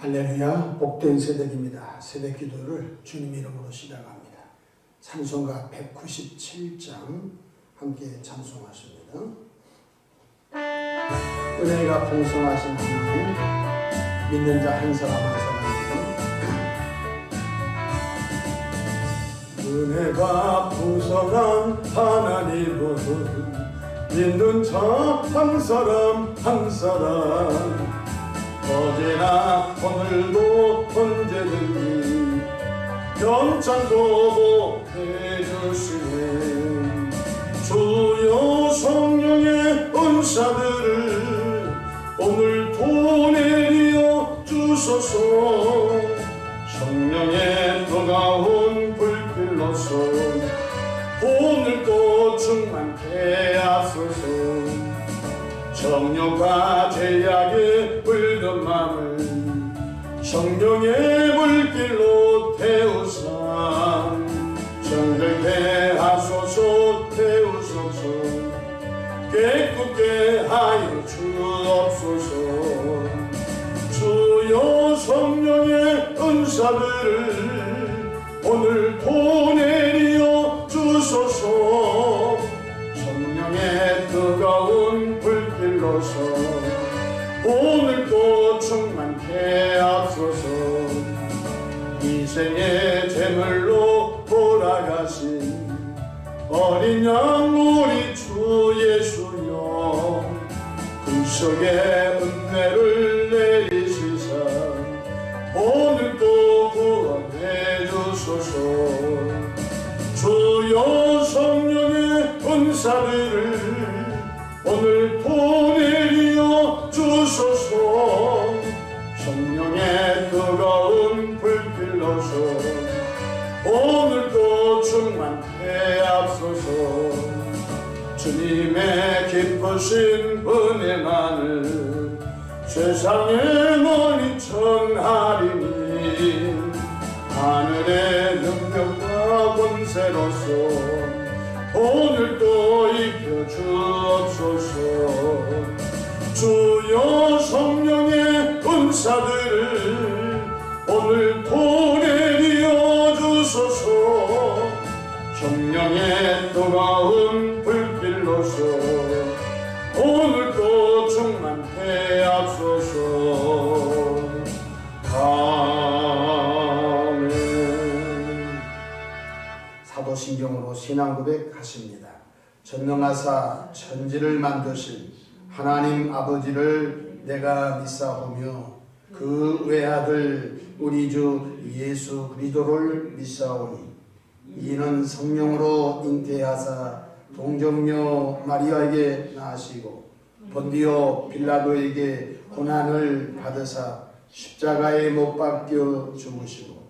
할렐루야, 복된 새벽입니다. 새벽 기도를 주님 이름으로 시작합니다. 찬송가 197장 함께 찬송하십니다. 은혜가 풍성하신 하나님, 믿는 자 한 사람 한 사람입니다. 은혜가 풍성한 하나님은 믿는 자 한 사람 한 사람, 어제나 오늘도 언제든지 변창도 못해주시네. 주여 성령의 은사들을 오늘도 내려 주소서. 성령의 뜨거운 불길로서 오늘도 충만케 하소서. 정욕과 죄악에 물든 맘을 성령의 물길로 태우사 정결케 하소서. 태우소서. 깨끗게 하여 주옵소서. 주여 성령의 은사들을 오늘도 내려 주소서. 성령의 뜨거운 불길로서 오늘도 충만케 하소서. 이생의 제물로 돌아가신 어린 양 우리 주 예수여, 구속의 은혜를 내리시사 오늘도 구원해 주소서. 주여 성령의 은사들을 오늘도 내려 주소서. 성령의 뜨거운 불길로서 오늘도 충만케 하소서. 주님의 기쁘신 은혜만을 세상에 널리 전하리니 하늘의 능력과 권세로서 오늘도 입혀 주옵소서. 주여 성령의 은사들을 오늘도 내려 주소서. 성령의 뜨거운 불길로서 오늘도 충만케 하소서. 아멘. 사도신경으로 신앙 고백하십니다. 전능하사 천지를 만드신 하나님 아버지를 내가 믿사오며 그 외아들 우리 주 예수 그리스도를 믿사오니 이는 성령으로 잉태하사 동정녀 마리아에게 낳으시고 본디오 빌라도에게 고난을 받으사 십자가에 못 박혀 죽으시고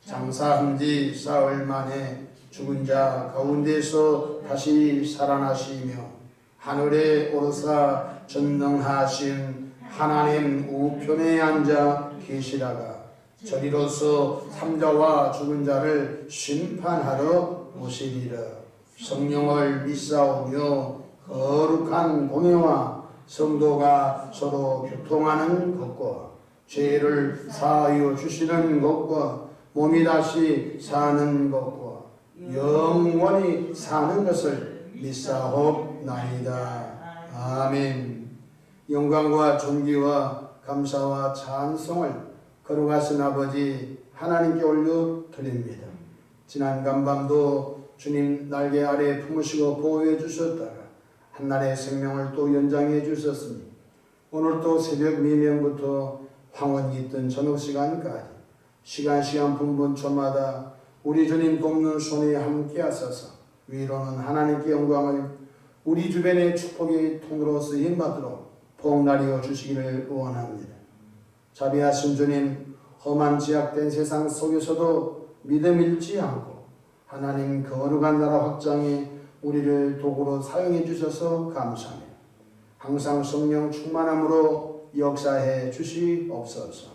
장사한 지 사흘 만에 죽은 자 가운데서 다시 살아나시며 하늘에 오르사 전능하신 하나님 우편에 앉아 계시다가 저리로서 삼자와 죽은 자를 심판하러 오시리라. 성령을 믿사오며 거룩한 공예와 성도가 서로 교통하는 것과 죄를 사하여 주시는 것과 몸이 다시 사는 것과 영원히 사는 것을 믿사옵나이다. 아멘. 영광과 존귀와 감사와 찬송을 거룩하신 아버지 하나님께 올려 드립니다. 지난 간밤도 주님 날개 아래 품으시고 보호해 주셨다가 한날의 생명을 또 연장해 주셨으니 오늘 또 새벽 미명부터 황혼이 있던 저녁 시간까지 시간 분분초마다 우리 주님 돕는 손에 함께 하소서. 위로는 하나님께 영광을, 우리 주변의 축복의 통로로 쓰임받도록 복날이어 주시기를 원합니다. 자비하신 주님, 험한 제약된 세상 속에서도 믿음 잃지 않고 하나님 거룩한 나라 확장에 우리를 도구로 사용해 주셔서 감사합니다. 항상 성령 충만함으로 역사해 주시옵소서.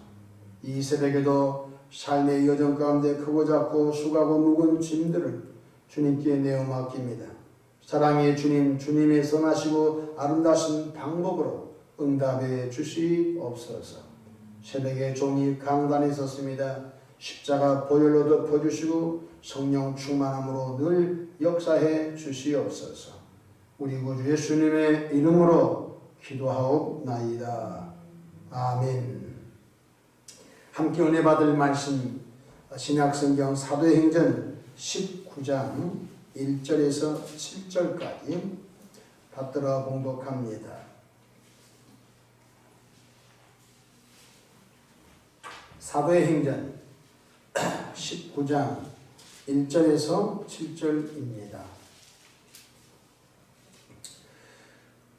이 새벽에도 삶의 여정 가운데 크고 작고 수고하고 무거운 짐들을 주님께 내어 맡깁니다. 사랑의 주님, 주님의 선하시고 아름다우신 방법으로 응답해 주시옵소서. 새벽에 종이 강단에 섰습니다. 십자가 보혈로 덮어주시고 성령 충만함으로 늘 역사해 주시옵소서. 우리 구주 예수님의 이름으로 기도하옵나이다. 아멘. 함께 은혜 받을 말씀 신약성경 사도행전 19장 1절에서 7절까지 받들어 봉독합니다. 사도행전 19장 1절에서 7절입니다.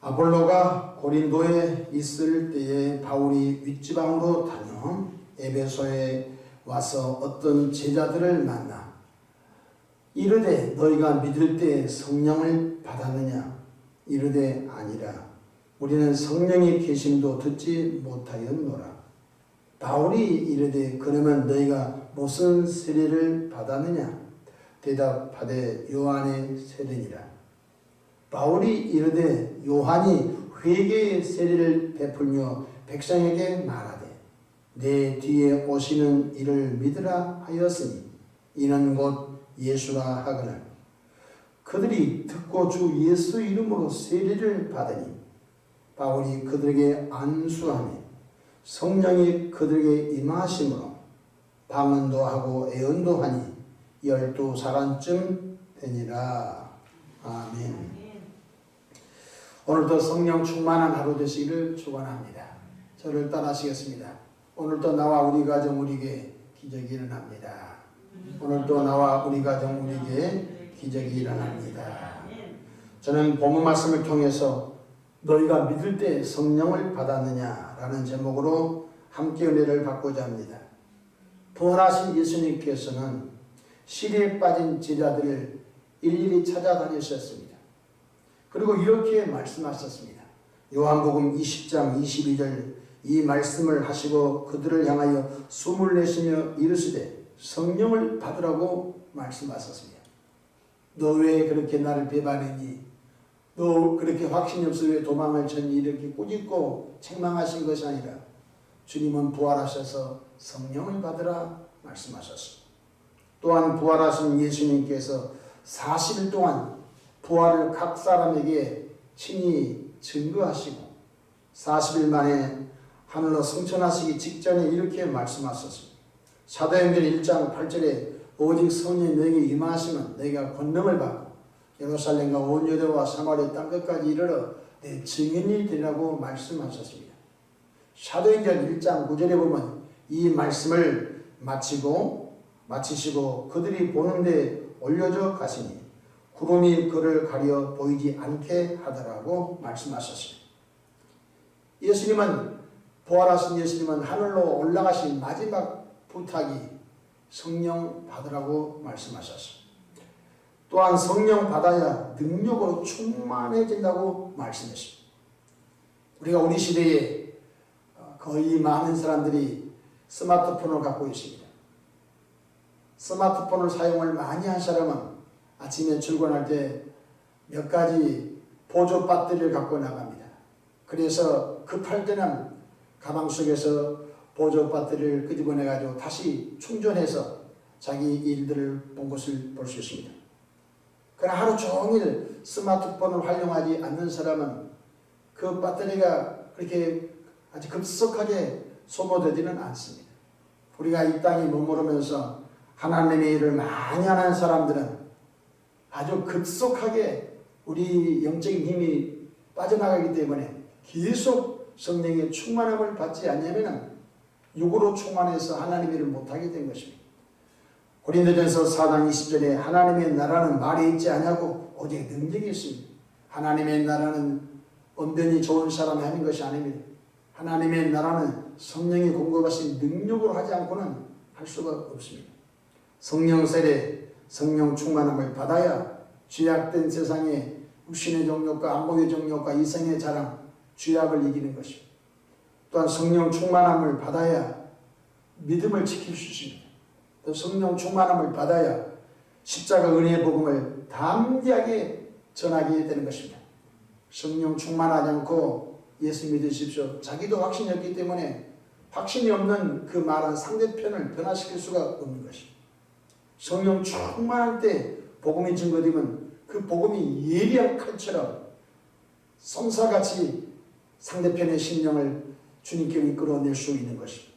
아볼로가 고린도에 있을 때에 바울이 윗지방으로 다녀 에베소에 와서 어떤 제자들을 만나 이르되 너희가 믿을 때 성령을 받았느냐? 이르되 아니라 우리는 성령의 계심도 듣지 못하였노라. 바울이 이르되 그러면 너희가 무슨 세례를 받았느냐? 대답하되 요한의 세례니라. 바울이 이르되 요한이 회개의 세례를 베풀며 백성에게 말하되 내 뒤에 오시는 이를 믿으라 하였으니 이는 곧 예수라 하거늘 그들이 듣고 주 예수 이름으로 세례를 받으니 바울이 그들에게 안수하며 성령이 그들에게 임하심으로 방언도 하고 애언도 하니 12사람쯤 되니라. 아멘. 오늘도 성령 충만한 하루 되시기를 축원합니다. 저를 따라하시겠습니다. 오늘도 나와 우리 가정 우리에게 기적이 일어납니다. 오늘도 나와 우리 가정 우리에게 기적이 일어납니다. 저는 본문 말씀을 통해서 너희가 믿을 때 성령을 받았느냐 라는 제목으로 함께 은혜를 받고자 합니다. 부활하신 예수님께서는 시리에 빠진 제자들을 일일이 찾아다니셨습니다. 그리고 이렇게 말씀하셨습니다. 요한복음 20장 22절 이 말씀을 하시고 그들을 향하여 숨을 내쉬며 이르시되 성령을 받으라고 말씀하셨습니다. 너 왜 그렇게 나를 배반했니? 너 그렇게 확신이 없어 왜 도망을 쳤니? 이렇게 꾸짖고 책망하신 것이 아니라 주님은 부활하셔서 성령을 받으라 말씀하셨습니다. 또한 부활하신 예수님께서 40일 동안 부활을 각 사람에게 친히 증거하시고 40일 만에 하늘로 승천하시기 직전에 이렇게 말씀하셨습니다. 사도행전 1장 8절에 오직 성령이 너에게 임하시면 너희가 권능을 받고 예루살렘과 온 유대와 사마리아 땅끝까지 이르러 내 증인이 되라고 말씀하셨습니다. 사도행전 1장 9절에 보면 이 말씀을 마치시고 그들이 보는데 올려져 가시니 구름이 그를 가려 보이지 않게 하더라고 말씀하셨습니다. 부활하신 예수님은 하늘로 올라가신 마지막 부탁이 성령 받으라고 말씀하셨습니다. 또한 성령 받아야 능력으로 충만해진다고 말씀했습니다. 우리가 우리 시대에 거의 많은 사람들이 스마트폰을 갖고 있습니다. 스마트폰을 사용을 많이 한 사람은 아침에 출근할 때 몇 가지 보조 배터리를 갖고 나갑니다. 그래서 급할 때는 가방 속에서 보조 배터리를 끄집어내 가지고 다시 충전해서 자기 일들을 본 것을 볼 수 있습니다. 그러나 하루 종일 스마트폰을 활용하지 않는 사람은 그 배터리가 그렇게 아주 급속하게 소모되지는 않습니다. 우리가 이 땅에 머무르면서 하나님의 일을 많이 하는 사람들은 아주 급속하게 우리 영적인 힘이 빠져나가기 때문에 계속 성령의 충만함을 받지 않으면 육으로 충만해서 하나님의 일을 못하게 된 것입니다. 고린도전서 4장 20절에 하나님의 나라는 말이 있지 않냐고 오직 능력이 있습니다. 하나님의 나라는 언변이 좋은 사람이 하는 것이 아닙니다. 하나님의 나라는 성령이 공급하신 능력으로 하지 않고는 할 수가 없습니다. 성령 세례, 성령 충만함을 받아야 죄악된 세상에 육신의 정욕과 안목의 정욕과 이성의 자랑, 죄악을 이기는 것입니다. 또한 성령 충만함을 받아야 믿음을 지킬 수 있습니다. 또 성령 충만함을 받아야 십자가 은혜의 복음을 담대하게 전하게 되는 것입니다. 성령 충만하지 않고 예수 믿으십시오. 자기도 확신이 없기 때문에 확신이 없는 그 말은 상대편을 변화시킬 수가 없는 것입니다. 성령 충만할 때 복음이 증거되면 그 복음이 예리한 칼처럼 쏜살같이 상대편의 심령을 주님께로 이끌어낼 수 있는 것입니다.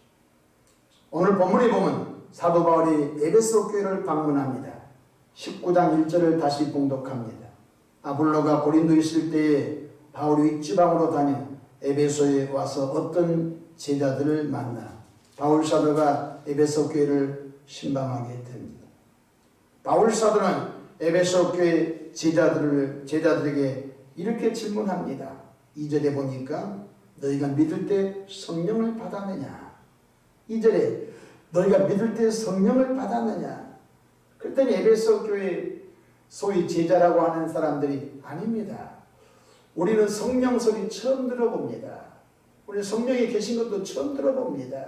오늘 본문에 보면 사도 바울이 에베소 교회를 방문합니다. 19장 1절을 다시 봉독합니다. 아볼로가 고린도에 있을 때에 바울이 윗지방으로 다녀 에베소에 와서 어떤 제자들을 만나 바울 사도가 에베소 교회를 신방하게 됩니다. 바울 사도는 에베소 교회 제자들에게 이렇게 질문합니다. 2절에 보니까 너희가 믿을 때 성령을 받았느냐? 2절에 너희가 믿을 때 성령을 받았느냐? 그랬더니 에베소 교회 소위 제자라고 하는 사람들이 아닙니다. 우리는 성령 소리 처음 들어봅니다. 우리 성령이 계신 것도 처음 들어봅니다.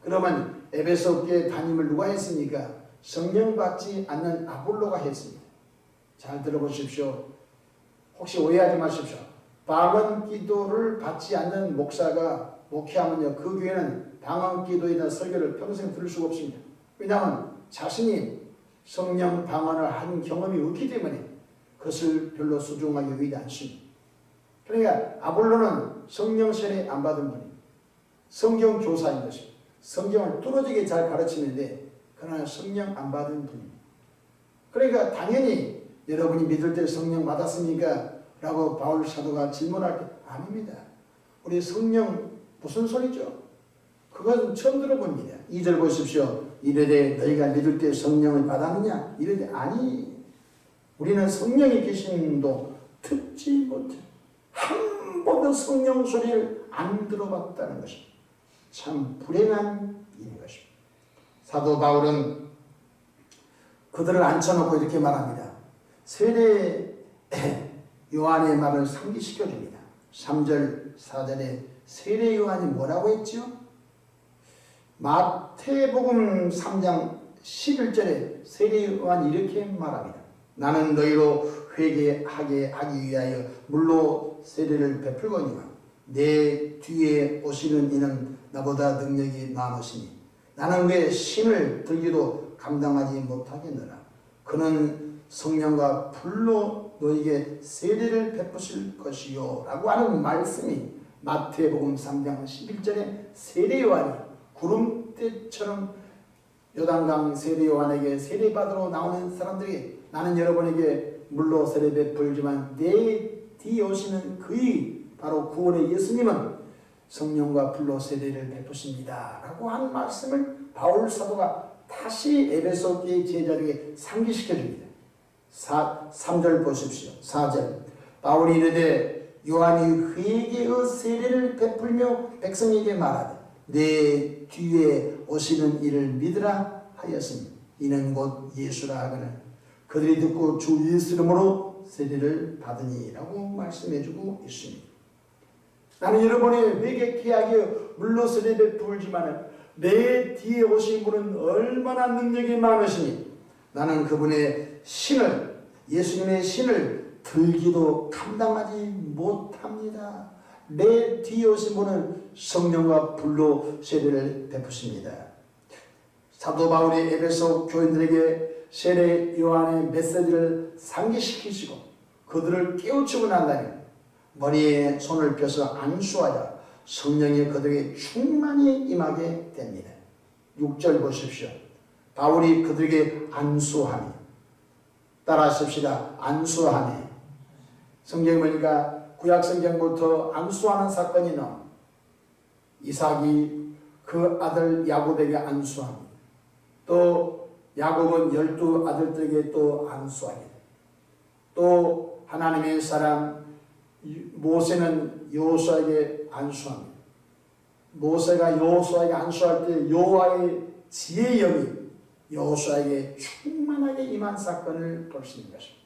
그러면 에베소 교회 담임을 누가 했습니까? 성령 받지 않는 아볼로가 했습니다. 잘 들어보십시오. 혹시 오해하지 마십시오. 방언 기도를 받지 않는 목사가 목회하면요, 그 교회는 방언 기도이나 설교를 평생 들을 수가 없습니다. 왜냐하면 자신이 성령 방언을 한 경험이 없기 때문에 그것을 별로 소중하게 여기지 않습니다. 그러니까 아볼로는 성령 세례 안 받은 분입니다. 성경 교사인 것입니다. 성경을 뚫어지게 잘 가르치는데 그러나 성령 안 받은 분입니다. 그러니까 당연히 여러분이 믿을 때 성령 받았습니까? 라고 바울 사도가 질문할 때 아닙니다. 우리 성령 무슨 소리죠? 그것은 처음 들어봅니다. 2절 보십시오. 이르되 너희가 믿을 때 성령을 받았느냐? 이르되 아니, 우리는 성령이 계심도 듣지 못해 한 번도 성령 소리를 안 들어봤다는 것입니다. 참 불행한 일인 것입니다. 사도 바울은 그들을 앉혀놓고 이렇게 말합니다. 세례 요한의 말을 상기시켜줍니다. 3절 4절에 세례 요한이 뭐라고 했죠? 마태복음 3장 11절에 세례 요한이 이렇게 말합니다. 나는 너희로 회개하게 하기 위하여 물로 세례를 베풀거니와 내 뒤에 오시는 이는 나보다 능력이 많으시니 나는 그의 신을 들기도 감당하지 못하겠느라 그는 성령과 불로 너에게 세례를 베푸실 것이요 라고 하는 말씀이 마태복음 3장 11절에 세례 요한이 구름대처럼 요단강 세례 요한에게 세례받으러 나오는 사람들이 나는 여러분에게 물로 세례 베풀지만 내 뒤에 오시는 그의 바로 구원의 예수님은 성령과 불로 세례를 베푸십니다 라고 하는 말씀을 바울 사도가 다시 에베소 교회 제자들에게 상기시켜 줍니다. 3절 보십시오. 4절 바울이 이르되 요한이 회개의 세례를 베풀며 백성에게 말하되 내 뒤에 오시는 이를 믿으라 하였으니 이는 곧 예수라 하거늘 그들이 듣고 주 예수 이름으로 세례를 받으니 라고 말씀해주고 있습니다. 나는 여러분의 회개케 하기에 물로 세례 베풀지만 내 뒤에 오신 분은 얼마나 능력이 많으시니 나는 그분의 신을 예수님의 신을 들기도 감당하지 못합니다. 내 뒤에 오신 분은 성령과 불로 세례를 베푸십니다. 사도 바울이 에베소 교인들에게 세례 요한의 메시지를 상기시키시고 그들을 깨우치고 난 다음에 머리에 손을 펴서 안수하여 성령이 그들에게 충만히 임하게 됩니다. 6절 보십시오. 바울이 그들에게 안수하니 따라하십시다. 안수하니 성경에 보니까 구약성경부터 안수하는 사건이 나옵니다. 이삭이 그 아들 야곱에게 안수합니다. 또 야곱은 12아들들에게 또 안수하게 됩니다. 또 하나님의 사람 모세는 여호수아에게 안수합니다. 모세가 여호수아에게 안수할 때 여호와의 지혜의 영이 여호수아에게 충만하게 임한 사건을 볼 수 있는 것입니다.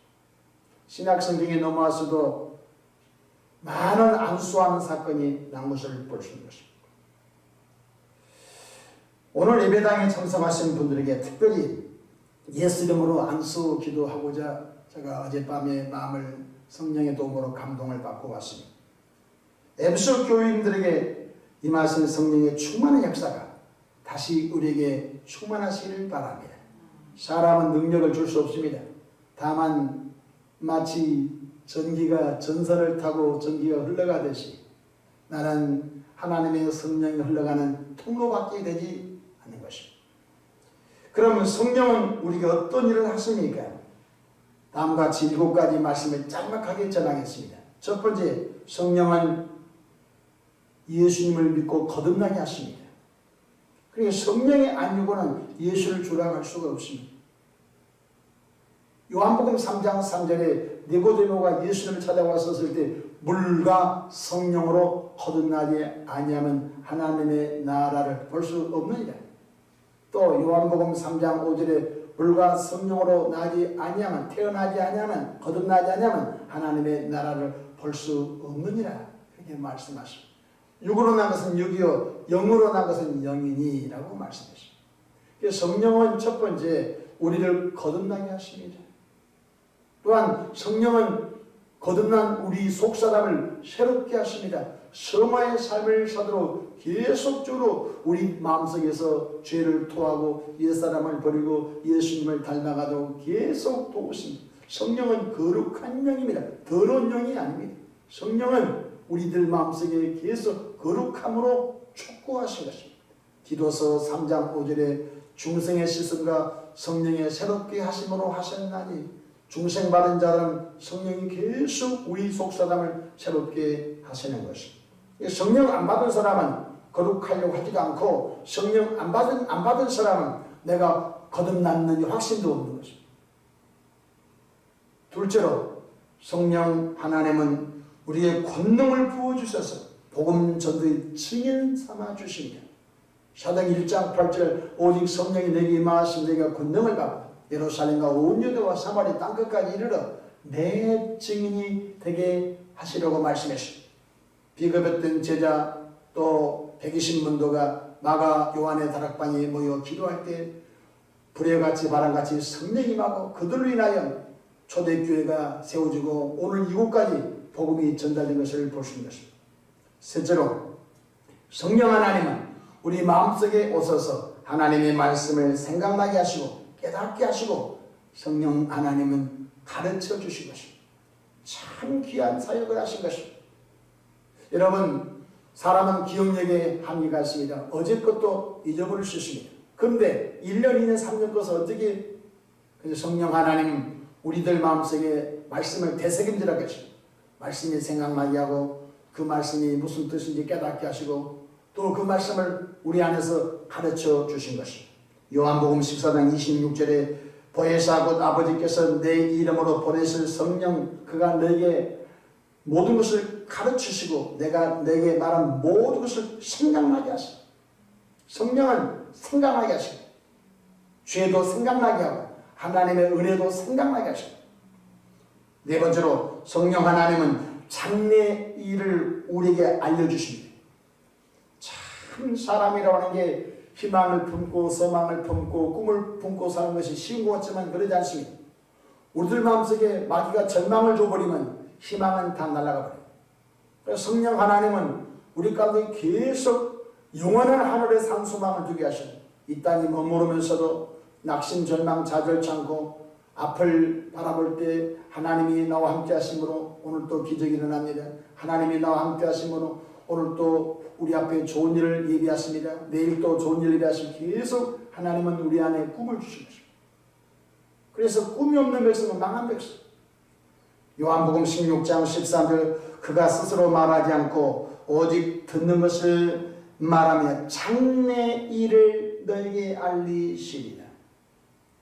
신약성경에 넘어와서도 많은 안수하는 사건이 난 것을 볼 수 있는 것입니다. 오늘 예배당에 참석하신 분들에게 특별히 예수 이름으로 안수 기도하고자 제가 어젯밤에 마음을 성령의 도움으로 감동을 받고 왔습니다. 에베소 교인들에게 임하신 성령의 충만한 역사가 다시 우리에게 충만하시기를 바랍니다. 사람은 능력을 줄 수 없습니다. 다만 마치 전기가 전선을 타고 전기가 흘러가듯이 나는 하나님의 성령이 흘러가는 통로밖에 되지 않는 것입니다. 그러면 성령은 우리가 어떤 일을 하십니까? 다음과 같이 7가지 말씀을 짤막하게 전하겠습니다. 첫 번째, 성령은 예수님을 믿고 거듭나게 하십니다. 그러니까 성령의 안유고는 예수를 주라고 할 수가 없습니다. 요한복음 3장 3절에 니고데모가 예수님을 찾아왔었을 때 물과 성령으로 거듭나지 아니하면 하나님의 나라를 볼 수 없느니라. 또 요한복음 3장 5절에 물과 성령으로 나지 아니하면, 태어나지 아니하면, 거듭나지 아니하면 하나님의 나라를 볼 수 없느니라. 그렇게 말씀하십니다. 육으로 난 것은 육이요 영으로 난 것은 영이니라고 말씀하십니다. 성령은 첫 번째 우리를 거듭나게 하십니다. 또한 성령은 거듭난 우리 속사람을 새롭게 하십니다. 성화의 삶을 사도록 계속적으로 우리 마음속에서 죄를 토하고 옛사람을 버리고 예수님을 닮아가도록 계속 도우십니다. 성령은 거룩한 영입니다. 더러운 영이 아닙니다. 성령은 우리들 마음속에 계속 거룩함으로 촉구하신 것입니다. 디도서 3장 5절에 중생의 씻음과 성령의 새롭게 하심으로 하셨나니 중생받은 자는 성령이 계속 우리 속사람을 새롭게 하시는 것입니다. 성령 안 받은 사람은 거룩하려고 하지도 않고 성령 안 받은 사람은 내가 거듭났는지 확신도 없는 것입니다. 둘째로 성령 하나님은 우리의 권능을 부어주셔서 복음 전도의 증인 삼아 주십니다. 사도행 1장 8절 오직 성령이 내게 임하시면 내가 권능을 받고 예루살렘과 온 유대와 사마리 땅끝까지 이르러 내 증인이 되게 하시려고 말씀했습니다. 비급했던 제자 또 120문도가 마가 요한의 다락방에 모여 기도할 때 불의 같이 바람같이 성령이 임하고 그들로 인하여 초대교회가 세워지고 오늘 이곳까지 복음이 전달된 것을 볼 수 있는 것입니다. 셋째로 성령 하나님은 우리 마음속에 오셔서 하나님의 말씀을 생각나게 하시고 깨닫게 하시고 성령 하나님은 가르쳐 주신 것입니다. 참 귀한 사역을 하신 것입니다. 여러분, 사람은 기억력에 한계가 있습니다. 어제 것도 잊어버릴 수 있습니다. 그런데 1년, 2년, 3년 것을 어떻게 성령 하나님 우리들 마음속에 말씀을 되새김질하게 하시고 말씀이 생각나게 하고 그 말씀이 무슨 뜻인지 깨닫게 하시고 또 그 말씀을 우리 안에서 가르쳐 주신 것입니다. 요한복음 14장 26절에 보혜사 곧 아버지께서 내 이름으로 보내실 성령 그가 너에게 모든 것을 가르치시고 내가 내게 말한 모든 것을 생각나게 하시고 성령은 생각나게 하시고 죄도 생각나게 하고 하나님의 은혜도 생각나게 하시고 네 번째로 성령 하나님은 장래 일을 우리에게 알려주십니다. 참 사람이라고 하는 게 희망을 품고 소망을 품고 꿈을 품고 사는 것이 쉬운 것 같지만 그러지 않습니다. 우리들 마음속에 마귀가 절망을 줘버리면 희망은 다 날아가 버려요. 그래서 성령 하나님은 우리 가운데 계속 영원한 하늘의 산 소망을 두게 하시고 이 땅이 머무르면서도 낙심 절망 좌절치 않고 앞을 바라볼 때 하나님이 나와 함께 하심으로 오늘 또 기적이 일어납니다. 하나님이 나와 함께 하심으로 오늘 또 우리 앞에 좋은 일을 예비하십니다. 내일 또 좋은 일을 예비하시고 계속 하나님은 우리 안에 꿈을 주신 것입니다. 그래서 꿈이 없는 백성은 망한 백성. 요한복음 16장 13절 그가 스스로 말하지 않고 오직 듣는 것을 말하며 장래 일을 너에게 알리시리라.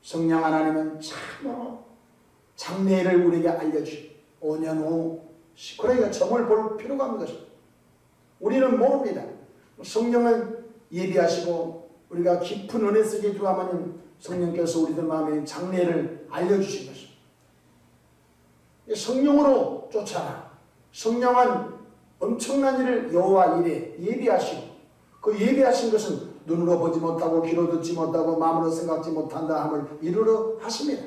성령 하나님은 참으로 장래를 우리에게 알려주시고 5년 후 그러니까 점을 볼 필요가 없는 것입니다. 우리는 모릅니다. 성령은 예비하시고 우리가 깊은 은혜 속에 들어가면 성령께서 우리들 마음에 장래를 알려주신 것입니다. 성령으로 쫓아라. 성령은 엄청난 일을 여호와 일에 예비하시고 그 예비하신 것은 눈으로 보지 못하고 귀로 듣지 못하고 마음으로 생각지 못한다 함을 이루려 하십니다.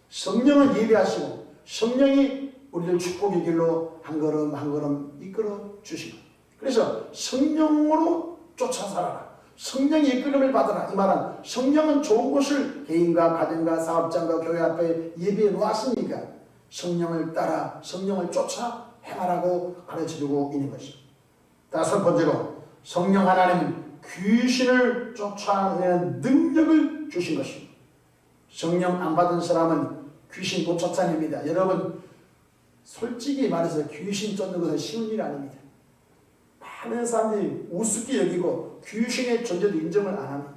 성령은 예비하시고 성령이 우리를 축복의 길로 한 걸음 한 걸음 이끌어 주시고 그래서 성령으로 쫓아 살아라. 성령의 이끌림을 받아라. 이 말은 성령은 좋은 것을 개인과 가정과 사업장과 교회 앞에 예비해 놓았으니까 성령을 따라 성령을 쫓아 행하라고 가르쳐주고 있는 것입니다. 다섯 번째로 성령 하나님은 귀신을 쫓아내는 능력을 주신 것입니다. 성령 안 받은 사람은 귀신 못 쫓아냅니다. 여러분 솔직히 말해서 귀신 쫓는 것은 쉬운 일 아닙니다. 많은 사람들이 우습게 여기고 귀신의 존재도 인정을 안 합니다.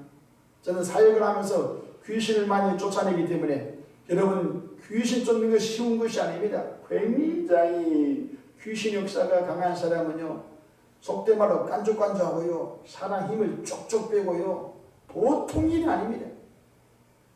저는 사역을 하면서 귀신을 많이 쫓아내기 때문에 여러분 귀신 쫓는 것이 쉬운 것이 아닙니다. 굉장히 귀신 역사가 강한 사람은요 속된 말로 깐죽깐죽하고요 사람 힘을 쪽쪽 빼고요 보통 일이 아닙니다.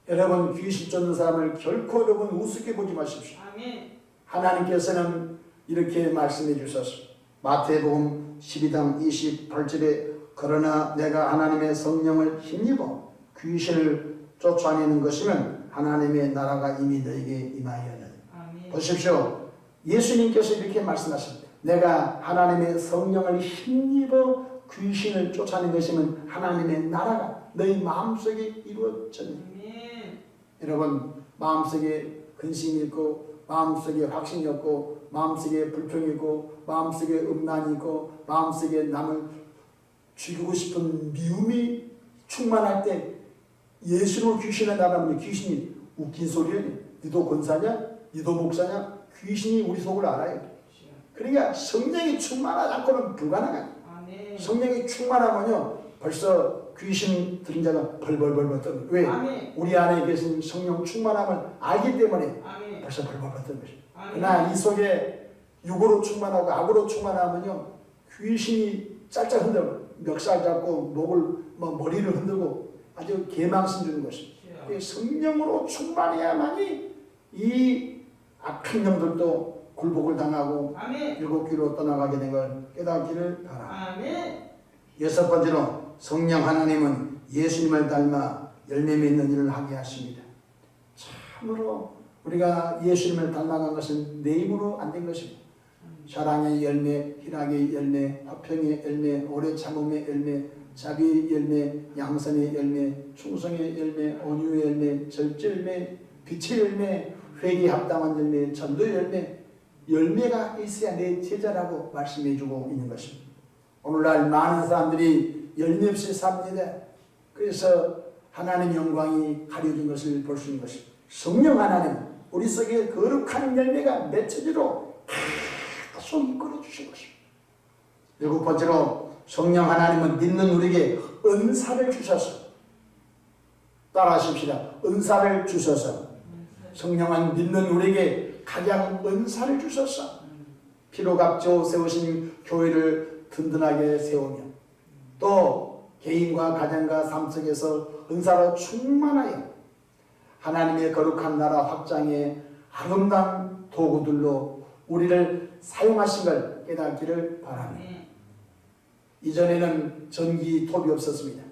여러분 귀신 쫓는 사람을 결코 여러분 우습게 보지 마십시오. 아멘. 하나님께서는 이렇게 말씀해 주셨습니다. 마태복음 12장 28절에 그러나 내가 하나님의 성령을 힘입어 귀신을 쫓아내는 것이면 하나님의 나라가 이미 너에게 임하였느니라. 보십시오. 예수님께서 이렇게 말씀하십니다. 내가 하나님의 성령을 힘입어 귀신을 쫓아내는 것이면 하나님의 나라가 너희 마음속에 이루어졌느니라. 여러분 마음속에 근심이 있고 마음속에 확신이 없고 마음속에 불평이 있고 마음속에 음란이 있고 마음속에 남을 죽이고 싶은 미움이 충만할 때 예수로 귀신을 나가면 귀신이 웃긴 소리야. 니도 권사냐? 니도 목사냐? 귀신이 우리 속을 알아요. 그러니까 성령이 충만하지 않고는 불가능해요. 성령이 충만하면요 벌써 귀신 들린 자가 벌벌벌벌 떠는 왜? 아멘. 우리 안에 계신 성령 충만함을 알기 때문에 아멘. 벌써 벌벌벌 떠는 것이죠. 그러나 이 속에 육으로 충만하고 악으로 충만하면요 귀신이 짤짤 흔들고 멱살 잡고 목을 머리를 흔들고 아주 개망신 주는 것입니다. 성령으로 충만해야만이 이 악한 영들도 굴복을 당하고 아멘. 일곱 귀로 떠나가게 된 걸 깨닫기를 바랍니다. 아멘. 여섯 번째로 성령 하나님은 예수님을 닮아 열매 맺는 일을 하게 하십니다. 참으로 우리가 예수님을 닮아간 것은 내 힘으로 안 된 것입니다. 사랑의 열매, 희락의 열매, 화평의 열매, 오래 참음의 열매, 자비의 열매, 양선의 열매, 충성의 열매, 온유의 열매, 절제 열매, 빛의 열매, 회개에 합당한 열매, 전도의 열매, 열매가 있어야 내 제자라고 말씀해주고 있는 것입니다. 오늘날 많은 사람들이 열매 없이 삽니다. 그래서 하나님의 영광이 가려진 것을 볼 수 있는 것입니다. 성령 하나님, 우리 속에 거룩한 열매가 맺혀지도록 계속 이끌어 주신 것입니다. 일곱 번째로 성령 하나님은 믿는 우리에게 은사를 주셔서 따라하십시다. 은사를 주셔서 성령은 믿는 우리에게 가장 은사를 주셔서 피로 값죠 세우신 교회를 든든하게 세우며 또 개인과 가정과 삶 속에서 은사로 충만하여 하나님의 거룩한 나라 확장의 아름다운 도구들로 우리를 사용하신 걸 깨닫기를 바랍니다. 이전에는 전기톱이 없었습니다.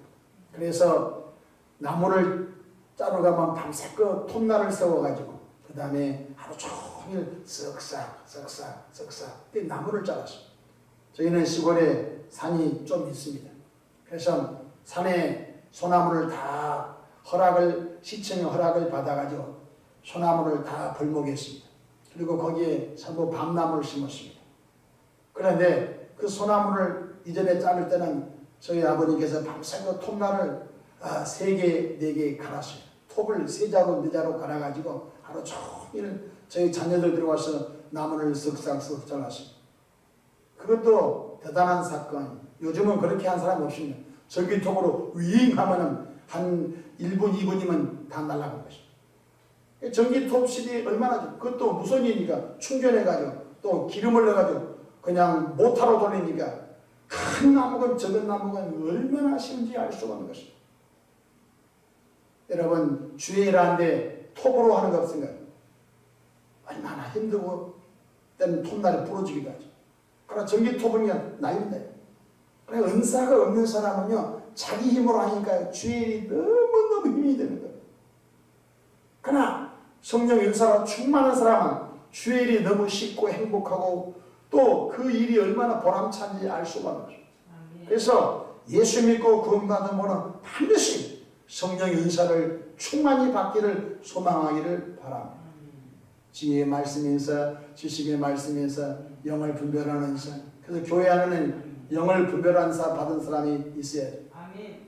그래서 나무를 자러 가면 밤새껏 톱날을 세워가지고 그 다음에 하루 종일 쓱싹 나무를 잘랐어요. 저희는 시골에 산이 좀 있습니다. 그래서 산에 소나무를 다 시청의 허락을 받아가지고 소나무를 다 벌목했습니다. 그리고 거기에 전부 밤나무를 심었습니다. 그런데 그 소나무를 이전에 자를 때는 저희 아버님께서 밤새고 톱날을 3개, 4개 갈았어요. 톱을 3자로 4자로 갈아가지고 하루 종일 저희 자녀들 들어와서 나무를 쓱싹 잘랐어요. 그것도 대단한 사건. 요즘은 그렇게 한 사람 없습니다. 전기톱으로 윙 하면은 한 1분, 2분이면 다 날아간 것입니다. 전기톱 시대에 얼마나 좋 그것도 무선이니까 충전해가지고 또 기름을 넣어가지고 그냥 모터로 돌리니까 큰 나무건 적은 나무건 얼마나 쉬운지 알 수가 없는 것입니다. 여러분 주의 일하는데 톱으로 하는 거 없습니까? 얼마나 힘들고 때는 톱날이 부러지기도 하죠. 그러나 전기톱은 나입니다. 그러니까 은사가 없는 사람은요 자기 힘으로 하니까 주의 일이 너무너무 힘이 드는 거예요. 그러나 성령 은사가 충만한 사람은 주의 일이 너무 쉽고 행복하고 또 그 일이 얼마나 보람찬지 알 수가 없어요. 그래서 예수 믿고 구원받은 분은 반드시 성령의 은사를 충만히 받기를 소망하기를 바랍니다. 지혜의 말씀에서 지식의 말씀에서 영을 분별하는 은사. 그래서 교회 안에는 영을 분별하는 사 받은 사람이 있어야 돼요.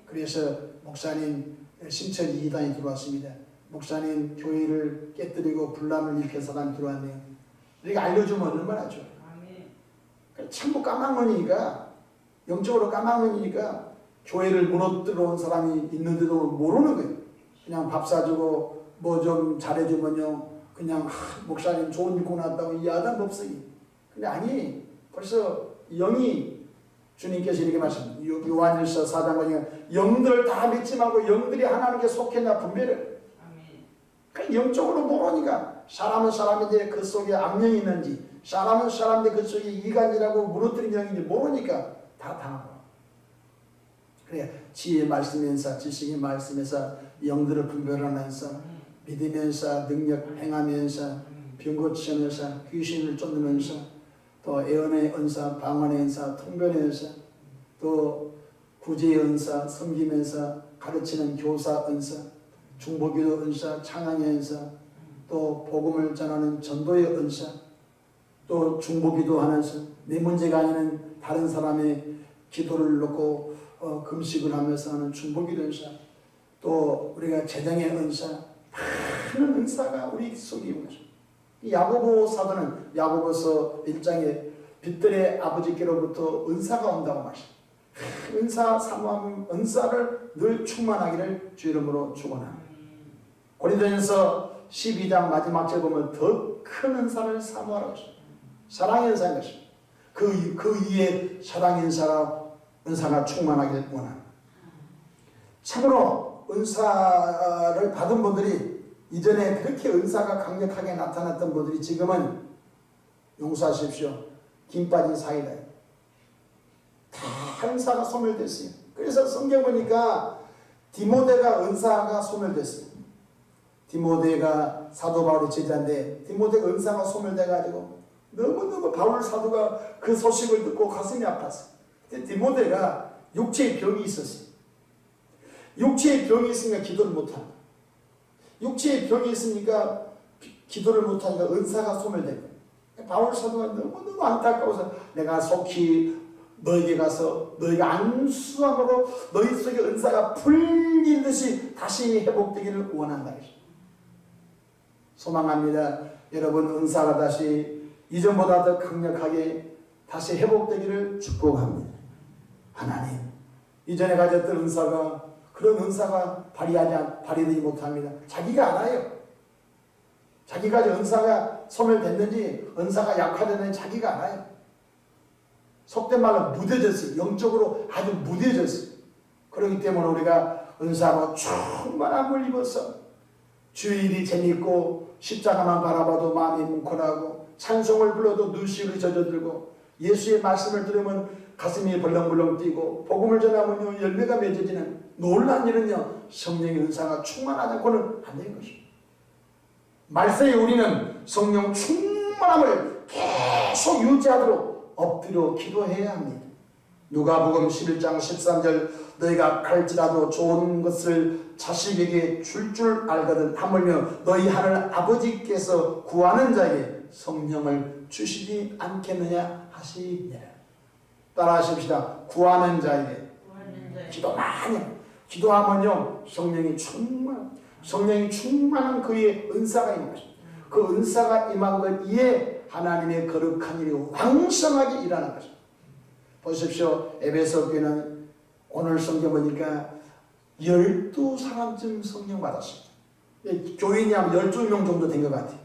그래서 목사님 신천 2단이 들어왔습니다. 목사님 교회를 깨뜨리고 분란을 일으킨 사람이 들어왔네요. 이렇게 알려주면 얼마나 좋아요. 참고 까막눈이니까 영적으로 까막눈이니까 교회를 무너뜨려 온 사람이 있는데도 모르는 거예요. 그냥 밥 사주고 뭐 좀 잘해주면요 그냥 목사님 좋은 일고 났다고 이 야단 법석이. 근데 아니 벌써 영이 주님께서 이렇게 말씀 요한일서 4장 보니까 영들을 다 믿지 말고 영들이 하나님께 속했나 분별을. 그러니까 영적으로 모르니까 사람은 사람인데 그 속에 악령이 있는지 사람은 사람인데 그 속에 이간이라고 무너뜨린 영인지 모르니까 다 당하고. 그래 지혜의 말씀에서 지식의 말씀에서 영들을 분별하면서 믿으면서 능력 행하면서 병 고치면서 귀신을 쫓으면서 또 예언의 은사, 방언의 은사, 통변의 은사, 또 구제의 은사, 섬기면서 가르치는 교사 은사, 중보기도 은사, 찬양의 은사, 또 복음을 전하는 전도의 은사, 또 중보기도 하면서 내 문제가 아닌 다른 사람의 기도를 놓고 금식을 하면서 하는 중보기도 은사, 또 우리가 재정의 은사, 많은 은사가 우리 속에 있는 거죠. 야고보 사도는 야고보서 1장에 빛들의 아버지께로부터 은사가 온다고 말씀합니다. 은사 사모하면 은사를 늘 충만하기를 주 이름으로 축원합니다. 고린도전서 12장 마지막 절 보면 더 큰 은사를 사모하라고 했습니다. 사랑의 은사인 것입니다. 그 위에 사랑의 은사가 충만하길 원합니다. 참으로 은사를 받은 분들이 이전에 그렇게 은사가 강력하게 나타났던 분들이 지금은 용서하십시오. 김 빠진 사이다. 다 은사가 소멸됐어요. 그래서 성경 보니까 디모데가 은사가 소멸됐어요. 디모데가 사도 바울의 제자인데 디모데가 은사가 소멸돼가지고 너무너무 바울 사도가 그 소식을 듣고 가슴이 아팠어요. 근데 디모데가 육체의 병이 있었어요. 육체의 병이 있으니까 기도를 못한다. 육체의 병이 있으니까 기도를 못하니까 은사가 소멸된 거예요. 바울 사도가 너무너무 안타까워서 내가 속히 너에게 가서 너희가 안수함으로 너희 속에 은사가 풀린 듯이 다시 회복되기를 원한다. 소망합니다. 여러분 은사가 다시 이전보다 더 강력하게 다시 회복되기를 축복합니다. 하나님 이전에 가졌던 은사가 그런 은사가 발휘되지 못합니다. 자기가 알아요. 자기가 은사가 소멸됐는지 은사가 약화됐는지 자기가 알아요. 속된 말로 무뎌졌어요. 영적으로 아주 무뎌졌어요. 그렇기 때문에 우리가 은사로 충만함을 입어서 주일이 재밌고 십자가만 바라봐도 마음이 뭉클하고 찬송을 불러도 눈시울이 젖어들고 예수의 말씀을 들으면 가슴이 벌렁벌렁 뛰고 복음을 전하면요 열매가 맺어지는 놀라운 일은요 성령의 은사가 충만하지 않고는 안 되는 것입니다. 말세에 우리는 성령 충만함을 계속 유지하도록 엎드려 기도해야 합니다. 누가복음 11장 13절 너희가 갈지라도 좋은 것을 자식에게 줄 알거든 하물며 너희 하늘 아버지께서 구하는 자에게 성령을 주시지 않겠느냐 하시니라. 따라하십시다. 구하는 자에게 기도 많이 기도하면요 성령이 충만한 그의 은사가 있는 것입니다. 그 은사가 임한 것 이에 하나님의 거룩한 일이 왕성하게 일하는 것입니다. 보십시오. 에베소 교회는 오늘 성경 보니까 12사람쯤 성령 받았습니다. 교인이 한 12명 정도 된 것 같아요.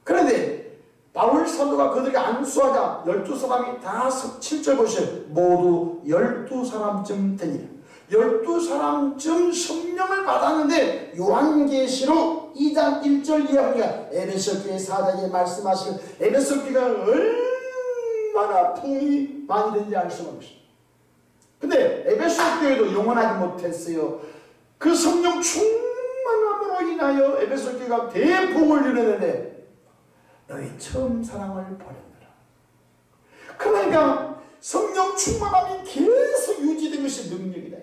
그런데 바울 사도가 그들에게 안수하자 12사람이 다 7절 보세요. 모두 12사람쯤 되니라. 12사람쯤 성령을 받았는데 요한계시록 2장 1절 이하니까 에베소 교회 사장이 말씀하시는 에베소 교회가 얼마나 풍이 많이 된지 알 수가 없어요. 근데 에베소 교회도 영원하지 못했어요. 그 성령 충만함으로 인하여 에베소 교회가 대풍을 이루는데 너희 처음 사랑을 버렸느라. 그러니까 성령 충만함이 계속 유지된 것이 능력이다.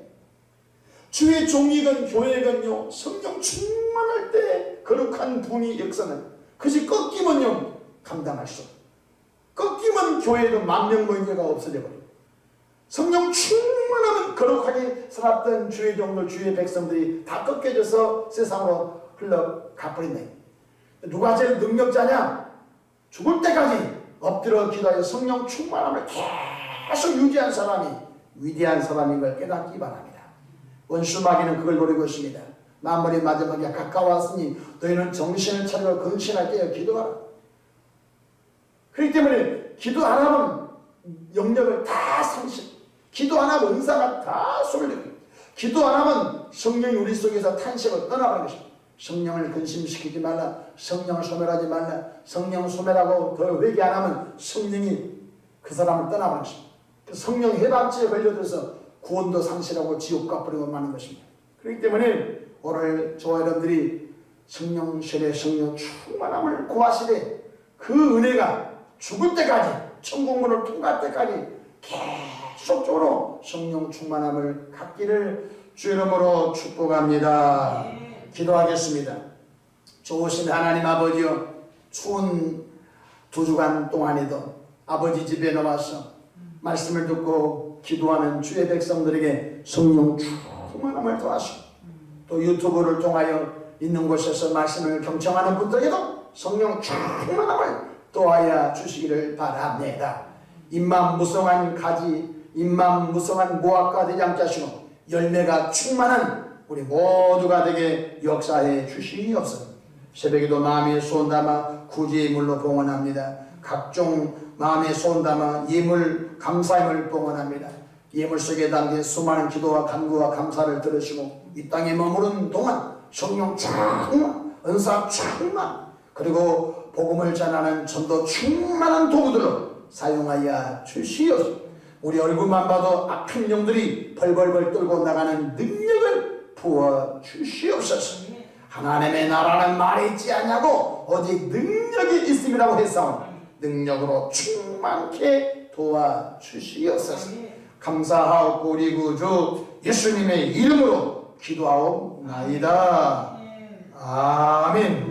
주의 종이건 교회건요, 성령 충만할 때 거룩한 분이 역사는, 그것이 꺾이면요 감당할 수 없어요. 꺾이면 교회도 만명 모임가 없어져 버려요. 성령 충만하면 거룩하게 살았던 주의 종들, 주의 백성들이 다 꺾여져서 세상으로 흘러가버린다. 누가 제일 능력자냐? 죽을 때까지 엎드려 기도하여 성령 충만함을 계속 유지한 사람이 위대한 사람인 걸 깨닫기 바랍니다. 원수 마귀는 그걸 노리고 있습니다. 만물이 마지막에 가까웠으니 너희는 정신을 차리고 근신할 때에 기도하라. 그렇기 때문에 기도 안 하면 영역을 다 상실, 기도 안 하면 은사가 다 쏠리고, 기도 안 하면 성령이 우리 속에서 탄식을 떠나가는 것입니다. 성령을 근심시키지 말라, 성령을 소멸하지 말라. 성령 소멸하고 더 회개 안 하면 성령이 그 사람을 떠나가는 것입니다. 성령 해방죄에 걸려들어서 구원도 상실하고 지옥 가버리고 마는 것입니다. 그렇기 때문에 오늘 저와 여러분들이 성령 세례, 성령 충만함을 구하시되 그 은혜가 죽을 때까지, 천국문을 통과할 때까지 계속적으로 성령 충만함을 갖기를 주 이름으로 축복합니다. 기도하겠습니다. 좋으신 하나님 아버지여, 추운 2주간 동안에도 아버지 집에 나와서 말씀을 듣고 기도하는 주의 백성들에게 성령 충만함을 더하시고, 또 유튜브를 통하여 있는 곳에서 말씀을 경청하는 분들에게도 성령 충만함을 더하여 주시기를 바랍니다. 입만 무성한 가지, 입만 무성한 무화과 되지 않게 하시고 열매가 충만한 우리 모두가 되게 역사해 주시옵소서. 새벽에도 마음의 소원 담아 구제의 물로 봉헌합니다. 각종 마음의 소원 담아 예물 감사임을 봉헌합니다. 예물 속에 담긴 수많은 기도와 간구와 감사를 들으시고 이 땅에 머무른 동안 성령 충만, 은사 충만, 그리고 복음을 전하는 전도 충만한 도구들로 사용하여 주시옵소서. 우리 얼굴만 봐도 악한 영들이 벌벌벌 떨고 나가는 능력을 부어 주시옵소서. 하나님의 나라는 말에 있지 않냐고 오직 능력이 있음이라고 했사오니 능력으로 충만케 도와주시옵소서. 감사하옵고 우리 구주 예수님의 이름으로 기도하옵나이다. 아멘.